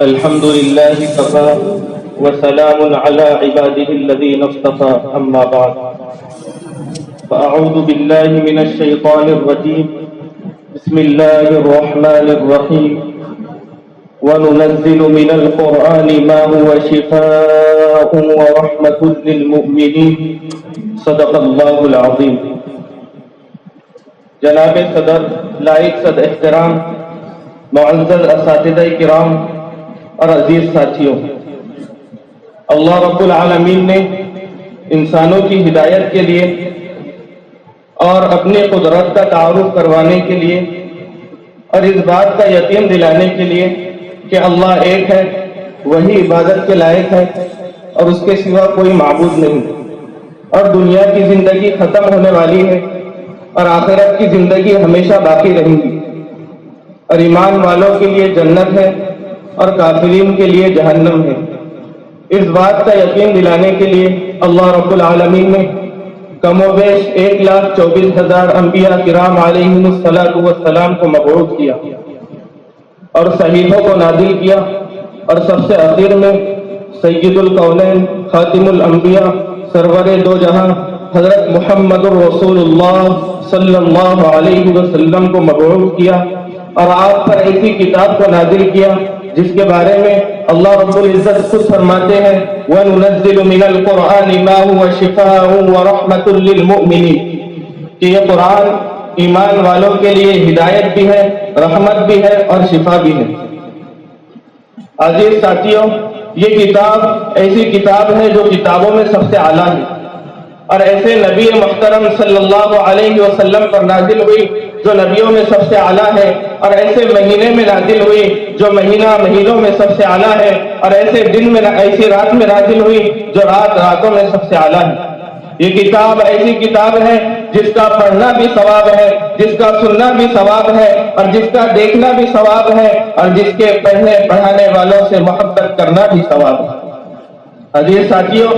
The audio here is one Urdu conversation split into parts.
الحمد لله كفى وسلام على عباده الذين اصطفى أما بعد فأعوذ بالله من الشيطان الرجيم بسم الله الرحمن الرحيم وننزل من القرآن ما هو شفاء ورحمة للمؤمنين صدق الله العظيم. جناب صدر، لائق صد احترام، معزز اساتذہ کرام اور عزیز ساتھیوں، اللہ رب العالمین نے انسانوں کی ہدایت کے لیے اور اپنی قدرت کا تعارف کروانے کے لیے اور اس بات کا یقین دلانے کے لیے کہ اللہ ایک ہے، وہی عبادت کے لائق ہے اور اس کے سوا کوئی معبود نہیں، اور دنیا کی زندگی ختم ہونے والی ہے اور آخرت کی زندگی ہمیشہ باقی رہے گی، اور ایمان والوں کے لیے جنت ہے اور کافرین کے لیے جہنم ہے۔ اس بات کا یقین دلانے کے لیے اللہ رب العالمین نے کم و بیش 1,24,000 انبیاء کرام علیہم الصلاۃ والسلام کو مبعوث کیا اور صحیفوں کو نازل کیا، اور سب سے آخر میں سید الکونین خاتم الانبیاء سرور دو جہاں حضرت محمد الرسول اللہ صلی اللہ علیہ وسلم کو مبعوث کیا، اور آپ پر ایسی کتاب کو نازل کیا جس کے بارے میں اللہ رب العزت خود فرماتے ہیں وَنُنَزِّلُ مِنَ الْقُرْآنِ مَا هُوَ شِفَاءٌ وَرَحْمَةٌ لِّلْمُؤْمِنِينَ کہ یہ قرآن ایمان والوں کے لیے ہدایت بھی ہے، رحمت بھی ہے اور شفا بھی ہے۔ عزیز ساتھیوں، یہ کتاب ایسی کتاب ہے جو کتابوں میں سب سے اعلیٰ ہے، اور ایسے نبی محترم صلی اللہ علیہ وسلم پر نازل ہوئی جو نبیوں میں سب سے اعلیٰ ہے، اور ایسے مہینے میں نازل ہوئی جو مہینوں میں سب سے اعلیٰ ہے، اور ایسے دن میں ایسی رات میں نازل ہوئی جو راتوں میں سب سے اعلیٰ ہے۔ یہ کتاب ایسی کتاب ہے جس کا پڑھنا بھی ثواب ہے، جس کا سننا بھی ثواب ہے، اور جس کا دیکھنا بھی ثواب ہے، اور جس کے پڑھنے پڑھانے والوں سے محبت کرنا بھی ثواب ہے۔ عزیز ساتھیوں،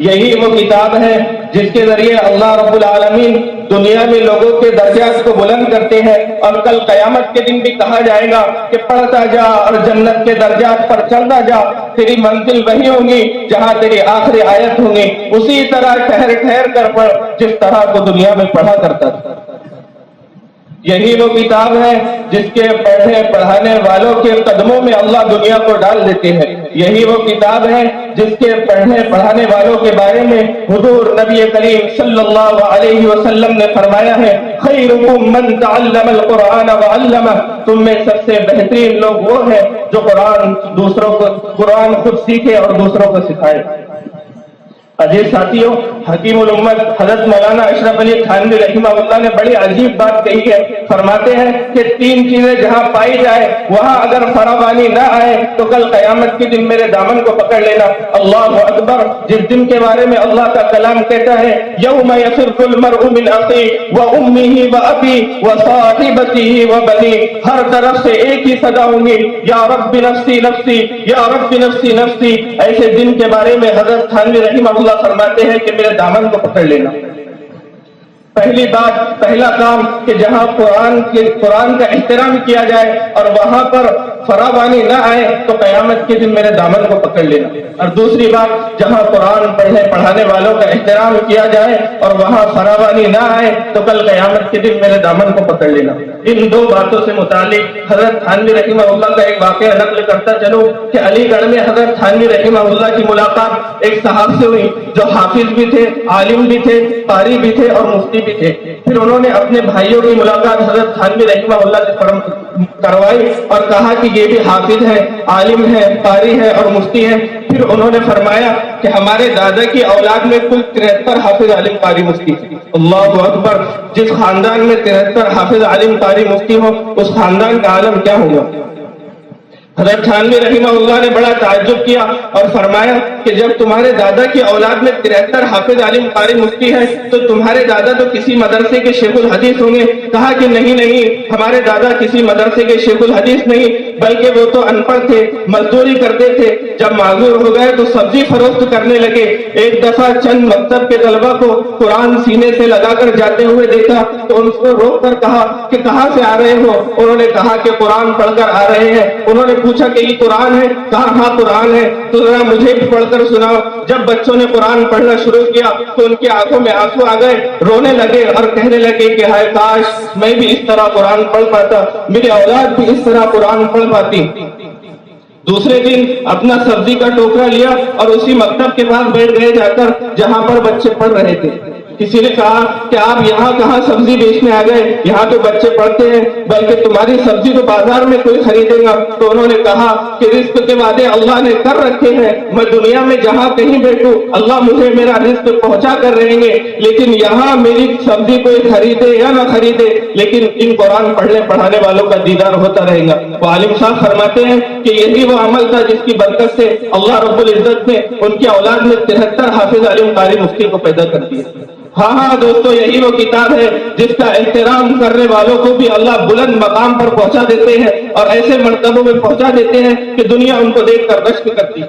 یہی وہ کتاب ہے جس کے ذریعے اللہ رب العالمین دنیا میں لوگوں کے درجات کو بلند کرتے ہیں، اور کل قیامت کے دن بھی کہا جائے گا کہ پڑھتا جا اور جنت کے درجات پر چڑھتا جا، تیری منزل وہی ہوگی جہاں تیری آخری آیت ہوگی، اسی طرح ٹھہر ٹھہر کر پڑھ جس طرح کو دنیا میں پڑھا کرتا تھا۔ یہی وہ کتاب ہے جس کے پڑھنے پڑھانے والوں کے قدموں میں اللہ دنیا کو ڈال دیتے ہیں۔ یہی وہ کتاب ہے جس کے پڑھنے پڑھانے والوں کے بارے میں حضور نبی کریم صلی اللہ علیہ وسلم نے فرمایا ہے خیرکم من تعلم القرآن وعلمہ، تم میں سب سے بہترین لوگ وہ ہیں جو قرآن خود سیکھے اور دوسروں کو سکھائے۔ عزیز ساتھیوں، حکیم الامت حضرت مولانا اشرف علی تھانوی رحمہ اللہ نے بڑی عجیب بات کہی ہے۔ فرماتے ہیں کہ 3 چیزیں جہاں پائی جائے وہاں اگر فراوانی نہ آئے تو کل قیامت کے دن میرے دامن کو پکڑ لینا۔ اللہ اکبر! جس دن کے بارے میں اللہ کا کلام کہتا ہے یوم یفر المرء من اخیہ وامہ وابی وصاحبتہ وبنیہ، ہر طرف سے ایک ہی صدا ہوں گی یا رب نفسی نفسی یا رب نفسی نفسی۔ ایسے دن کے بارے میں حضرت تھانوی رحمہ اللہ فرماتے ہیں کہ میرے دامن کو پکڑ لینا۔ پہلی بات، پہلا کام کہ جہاں قرآن کا احترام کیا جائے اور وہاں پر فراوانی نہ آئے تو قیامت کے دن میرے دامن کو پکڑ لینا۔ اور دوسری بات، جہاں قرآن پڑھنے پڑھانے والوں کا احترام کیا جائے اور وہاں فراوانی نہ آئے تو کل قیامت کے دن میرے دامن کو پکڑ لینا۔ ان 2 باتوں سے متعلق حضرت تھانوی رحمہ اللہ کا ایک واقعہ نقل کرتا چلوں کہ علی گڑھ میں حضرت تھانوی رحمہ اللہ کی ملاقات ایک صاحب سے ہوئی جو حافظ بھی تھے، عالم بھی تھے، قاری بھی تھے اور مفتی بھی تھے۔ پھر انہوں نے اپنے بھائیوں کی ملاقات حضرت تھانوی رحمہ اللہ سے کروائی اور کہا کہ یہ بھی حافظ ہے، عالم ہے، قاری ہے اور مفتی ہے۔ پھر انہوں نے فرمایا کہ ہمارے دادا کی اولاد میں کل 73 حافظ عالم قاری مفتی ہے۔ اللہ اکبر! جس خاندان میں 73 حافظ عالم قاری مفتی ہو اس خاندان کا عالم کیا ہوگا؟ حضرت تھانوی رحمہ اللہ نے بڑا تعجب کیا اور فرمایا کہ جب تمہارے دادا کی اولاد میں 73 حافظ عالم قاری مفتی ہیں تو تمہارے دادا تو کسی مدرسے کے شیخ الحدیث ہوں گے. کہا کہ نہیں, ہمارے دادا کسی مدرسے کے شیخ الحدیث نہیں, بلکہ وہ تو ان پڑھ تھے, مزدوری کرتے تھے. جب معذور ہو گئے تو سبزی فروخت کرنے لگے. ایک دفعہ چند مکتب کے طلبہ کو قرآن سینے سے لگا کر جاتے ہوئے دیکھا تو ان کو روک کر کہا کہ کہاں سے آ رہے ہو؟ انہوں نے کہا کہ قرآن پڑھ کر آ رہے ہیں. انہوں نے پوچھا کہ یہ قرآن ہے؟ کہا ہاں قرآن ہے. تو ذرا مجھے بھی پڑھ کر سناؤ. جب بچوں نے قرآن پڑھنا شروع کیا تو ان کی آنکھوں میں آنسو آ گئے, رونے لگے اور کہنے لگے کہ ہائے کاش میں بھی اس طرح قرآن پڑھ پاتا, میری اولاد بھی اس طرح قرآن پڑھ پاتی. دوسرے دن اپنا سبزی کا ٹوکرا لیا اور اسی مکتب کے پاس بیٹھ گئے جا کر جہاں پر بچے پڑھ رہے تھے. کسی نے کہا کہ آپ یہاں کہاں سبزی بیچنے آ گئے, یہاں تو بچے پڑھتے ہیں, بلکہ تمہاری سبزی تو بازار میں کوئی خریدے گا. تو انہوں نے کہا کہ رزق کے وعدے اللہ نے کر رکھے ہیں, میں دنیا میں جہاں کہیں بیٹھوں اللہ مجھے میرا رزق پہنچا کر رہیں گے, لیکن یہاں میری سبزی کوئی خریدے یا نہ خریدے لیکن ان قرآن پڑھنے پڑھانے والوں کا دیدار ہوتا رہے گا. وہ عالم صاحب فرماتے ہیں کہ یہی وہ عمل تھا جس کی برکت سے اللہ رب العزت نے ان کی اولاد میں 73 حافظ عالم قاری مفتی کو پیدا کر دیا. ہاں دوستو, یہی وہ کتاب ہے جس کا احترام کرنے والوں کو بھی اللہ بلند مقام پر پہنچا دیتے ہیں اور ایسے مرتبوں میں پہنچا دیتے ہیں کہ دنیا ان کو دیکھ کر رشک کرتی ہے.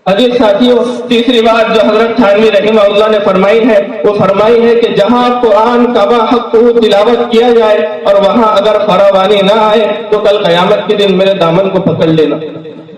عزیز ساتھیوں, تیسری بات جو حضرت تھانوی رحمہ اللہ نے فرمائی ہے وہ فرمائی ہے کہ جہاں قرآن کا حق تلاوت کیا جائے اور وہاں اگر فراوانی نہ آئے تو کل قیامت کے دن میرے دامن کو پکڑ لینا.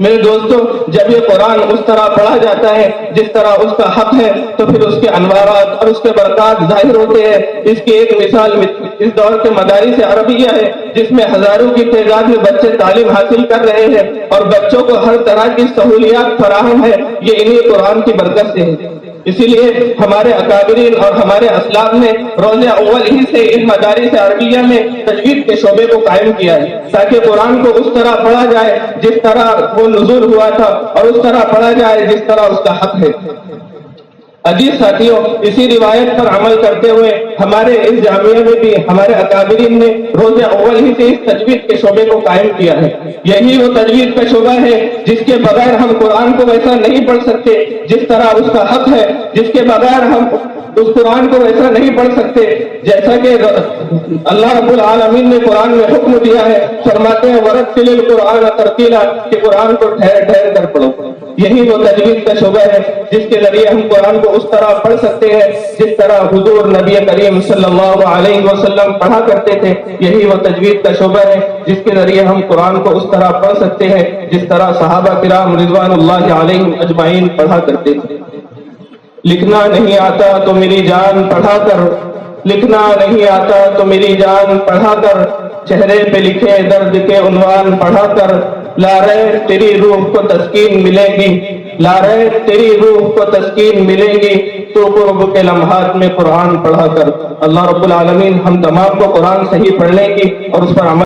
میرے دوستو, جب یہ قرآن اس طرح پڑھا جاتا ہے جس طرح اس کا حق ہے تو پھر اس کے انوارات اور اس کے برکات ظاہر ہوتے ہیں. اس کی ایک مثال اس دور کے مدارس عربیہ ہے جس میں ہزاروں کی تعداد میں بچے تعلیم حاصل کر رہے ہیں اور بچوں کو ہر طرح کی سہولیات فراہم ہے. یہ انہی قرآن کی برکت سے ہے. اسی لیے ہمارے اکابرین اور ہمارے اسلاف نے روز اول ہی سے ان مدارس عربیہ میں تجوید کے شعبے کو قائم کیا ہے تاکہ قرآن کو اس طرح پڑھا جائے جس طرح وہ نزول ہوا تھا اور اس طرح پڑھا جائے جس طرح اس کا حق ہے. عزیز ساتھیوں, اسی روایت پر عمل کرتے ہوئے ہمارے اس جامعہ میں بھی ہمارے اکابرین نے روز اول ہی سے اس تجوید کے شعبے کو قائم کیا ہے. یہی وہ تجوید کا شعبہ ہے جس کے بغیر ہم قرآن کو ویسا نہیں پڑھ سکتے جس طرح اس کا حق ہے, جس کے بغیر ہم اس قرآن کو ویسا نہیں پڑھ سکتے جیسا کہ اللہ رب العالمین نے قرآن میں حکم دیا ہے. فرماتے ہیں ورتل القرآن ترتیلا, کہ قرآن کو ٹھہر ٹھہر کر پڑھو. یہی وہ تجوید کا شعبہ ہے جس کے ذریعے ہم قرآن کو اس طرح پڑھ سکتے ہیں جس طرح حضور نبی کریم صلی اللہ علیہ وسلم پڑھا کرتے تھے. یہی وہ تجوید کا شعبہ ہے جس کے ذریعے ہم قرآن کو اس طرح پڑھ سکتے ہیں جس طرح صحابہ کرام رضوان اللہ علیہم اجمعین پڑھا کرتے تھے. لکھنا نہیں آتا تو میری جان پڑھا کر, لکھنا نہیں آتا تو میری جان پڑھا کر, چہرے پہ لکھے درد کے عنوان پڑھا کر, لا رہے تیری روح کو تسکین ملے گی, لا رہے تیری روح کو تسکین ملے گی تو قرب کے لمحات میں قرآن پڑھا کر. اللہ رب العالمین ہم تمام کو قرآن صحیح پڑھنے کی اور اس پر عمل